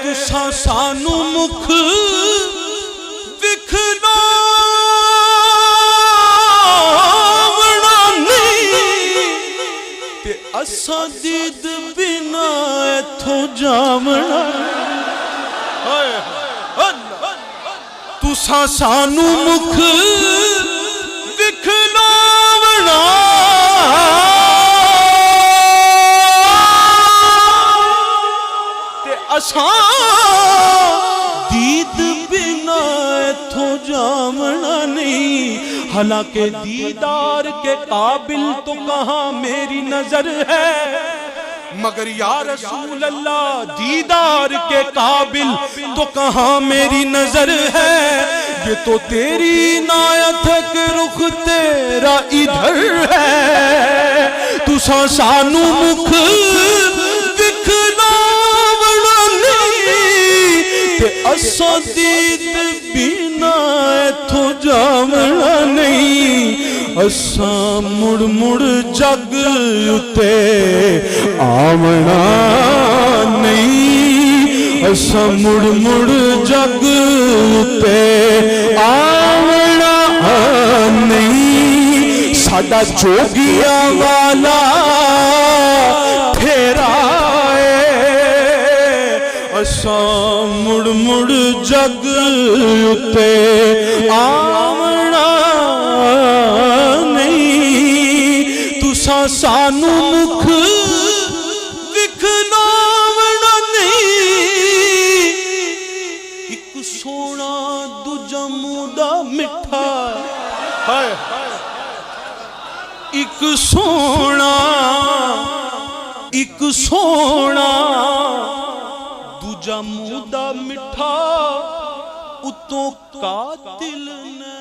तुसां सानू मुख विखलावना नहीं ते असां दीद बिना इथों जावना। तुसां सानू मुख विखलावना ते असां दीद बिना इथों जावना नहीं। हालांकि दीदार के काबिल तो कहाँ मेरी नजर है, मगर या रसूल अल्लाह दीदार के काबिल तो कहाँ मेरी नजर है। ये तो तेरी इनायत है कि रुख तेरा इधर है। तुसां सानू मुख विखलावना नहीं ते असां दीद बिना इथों जावना नहीं। असां मुड़ मुड़ जग उते आवना नहीं। असां मुड़ मुड़ जग उते आवना नहीं। साडा जोगिया वाला फेरा है। असां मुड़ मुड़ जग उते आवना सानू मुख विखलावना नहीं। एक सोना दूजा मूदा मिठा, एक सोना दूजा मूदा मिठा, उतों कातिल ने